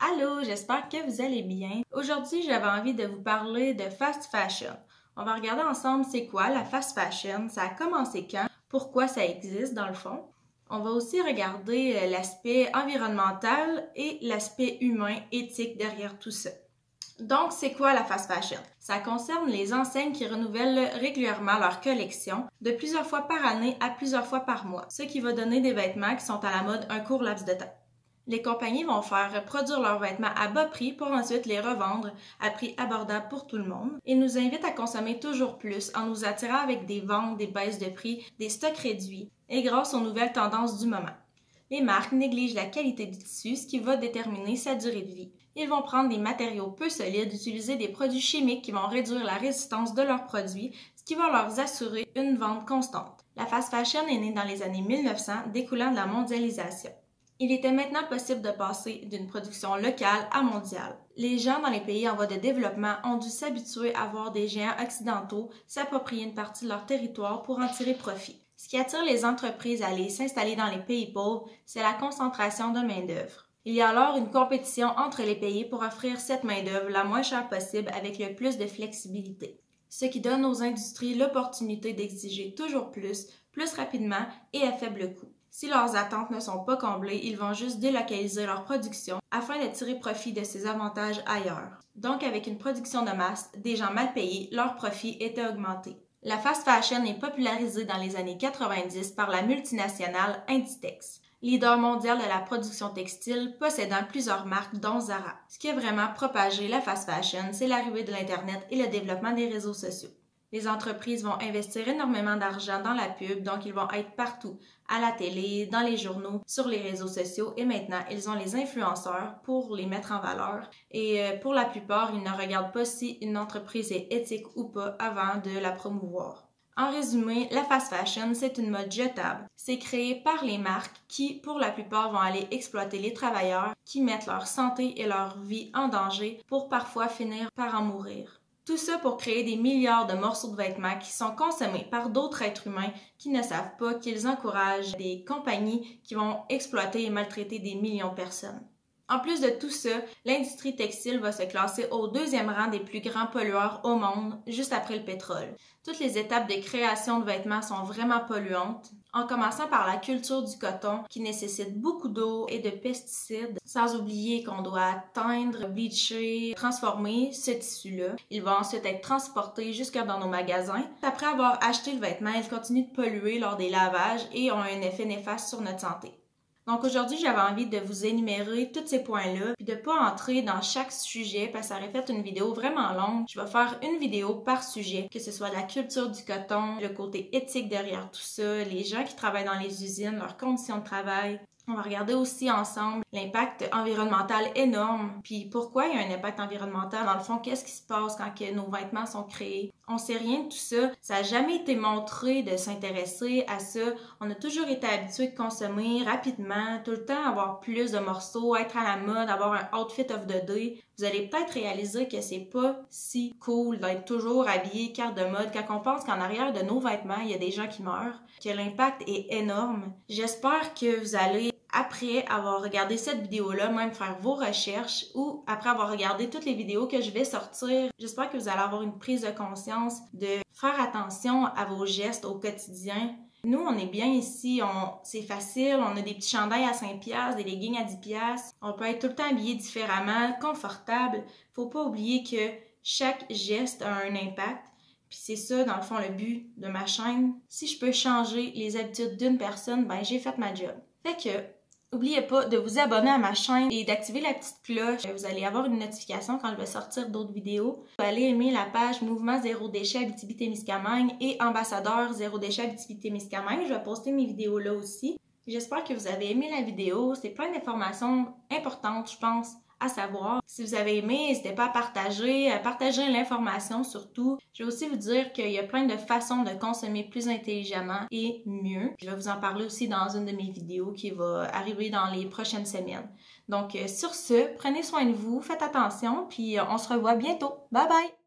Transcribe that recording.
Allô, j'espère que vous allez bien. Aujourd'hui, j'avais envie de vous parler de fast fashion. On va regarder ensemble c'est quoi la fast fashion, ça a commencé quand, pourquoi ça existe dans le fond. On va aussi regarder l'aspect environnemental et l'aspect humain, éthique derrière tout ça. Donc, c'est quoi la fast fashion? Ça concerne les enseignes qui renouvellent régulièrement leur collection de plusieurs fois par année à plusieurs fois par mois, ce qui va donner des vêtements qui sont à la mode un court laps de temps. Les compagnies vont faire produire leurs vêtements à bas prix pour ensuite les revendre à prix abordable pour tout le monde et nous invitent à consommer toujours plus en nous attirant avec des ventes, des baisses de prix, des stocks réduits et grâce aux nouvelles tendances du moment. Les marques négligent la qualité du tissu, ce qui va déterminer sa durée de vie. Ils vont prendre des matériaux peu solides, utiliser des produits chimiques qui vont réduire la résistance de leurs produits, ce qui va leur assurer une vente constante. La fast fashion est née dans les années 1900, découlant de la mondialisation. Il était maintenant possible de passer d'une production locale à mondiale. Les gens dans les pays en voie de développement ont dû s'habituer à voir des géants occidentaux s'approprier une partie de leur territoire pour en tirer profit. Ce qui attire les entreprises à aller s'installer dans les pays pauvres, c'est la concentration de main-d'œuvre. Il y a alors une compétition entre les pays pour offrir cette main-d'œuvre la moins chère possible avec le plus de flexibilité, ce qui donne aux industries l'opportunité d'exiger toujours plus rapidement et à faible coût. Si leurs attentes ne sont pas comblées, ils vont juste délocaliser leur production afin de tirer profit de ces avantages ailleurs. Donc, avec une production de masse, des gens mal payés, leur profit était augmenté. La fast fashion est popularisée dans les années 90 par la multinationale Inditex, leader mondial de la production textile, possédant plusieurs marques dont Zara. Ce qui a vraiment propagé la fast fashion, c'est l'arrivée de l'Internet et le développement des réseaux sociaux. Les entreprises vont investir énormément d'argent dans la pub, donc ils vont être partout, à la télé, dans les journaux, sur les réseaux sociaux et maintenant, ils ont les influenceurs pour les mettre en valeur. Et pour la plupart, ils ne regardent pas si une entreprise est éthique ou pas avant de la promouvoir. En résumé, la fast fashion, c'est une mode jetable. C'est créé par les marques qui, pour la plupart, vont aller exploiter les travailleurs qui mettent leur santé et leur vie en danger pour parfois finir par en mourir. Tout ça pour créer des milliards de morceaux de vêtements qui sont consommés par d'autres êtres humains qui ne savent pas qu'ils encouragent des compagnies qui vont exploiter et maltraiter des millions de personnes. En plus de tout ça, l'industrie textile va se classer au deuxième rang des plus grands pollueurs au monde, juste après le pétrole. Toutes les étapes de création de vêtements sont vraiment polluantes, en commençant par la culture du coton qui nécessite beaucoup d'eau et de pesticides, sans oublier qu'on doit teindre, bleacher, transformer ce tissu-là. Il va ensuite être transporté jusque dans nos magasins. Après avoir acheté le vêtement, il continue de polluer lors des lavages et ont un effet néfaste sur notre santé. Donc aujourd'hui, j'avais envie de vous énumérer tous ces points-là, puis de pas entrer dans chaque sujet parce que ça aurait fait une vidéo vraiment longue. Je vais faire une vidéo par sujet, que ce soit la culture du coton, le côté éthique derrière tout ça, les gens qui travaillent dans les usines, leurs conditions de travail. On va regarder aussi ensemble l'impact environnemental énorme, puis pourquoi il y a un impact environnemental. Dans le fond, qu'est-ce qui se passe quand nos vêtements sont créés? On sait rien de tout ça. Ça n'a jamais été montré de s'intéresser à ça. On a toujours été habitué de consommer rapidement, tout le temps avoir plus de morceaux, être à la mode, avoir un outfit of the day. Vous allez peut-être réaliser que c'est pas si cool d'être toujours habillé carte de mode quand on pense qu'en arrière de nos vêtements, il y a des gens qui meurent, que l'impact est énorme. J'espère que vous allez après avoir regardé cette vidéo-là, même faire vos recherches ou après avoir regardé toutes les vidéos que je vais sortir, j'espère que vous allez avoir une prise de conscience de faire attention à vos gestes au quotidien. Nous, on est bien ici, c'est facile, on a des petits chandails à 5$, des leggings à 10$. On peut être tout le temps habillé différemment, confortable. Faut pas oublier que chaque geste a un impact. Puis c'est ça, dans le fond, le but de ma chaîne. Si je peux changer les habitudes d'une personne, ben j'ai fait ma job. Fait que, n'oubliez pas de vous abonner à ma chaîne et d'activer la petite cloche. Vous allez avoir une notification quand je vais sortir d'autres vidéos. Vous allez aimer la page Mouvement Zéro Déchet Abitibi-Témiscamingue et Ambassadeur Zéro Déchet Abitibi-Témiscamingue. Je vais poster mes vidéos là aussi. J'espère que vous avez aimé la vidéo. C'est plein d'informations importantes, je pense, à savoir. Si vous avez aimé, n'hésitez pas à partager l'information surtout. Je vais aussi vous dire qu'il y a plein de façons de consommer plus intelligemment et mieux. Je vais vous en parler aussi dans une de mes vidéos qui va arriver dans les prochaines semaines. Donc sur ce, prenez soin de vous, faites attention, puis on se revoit bientôt. Bye bye!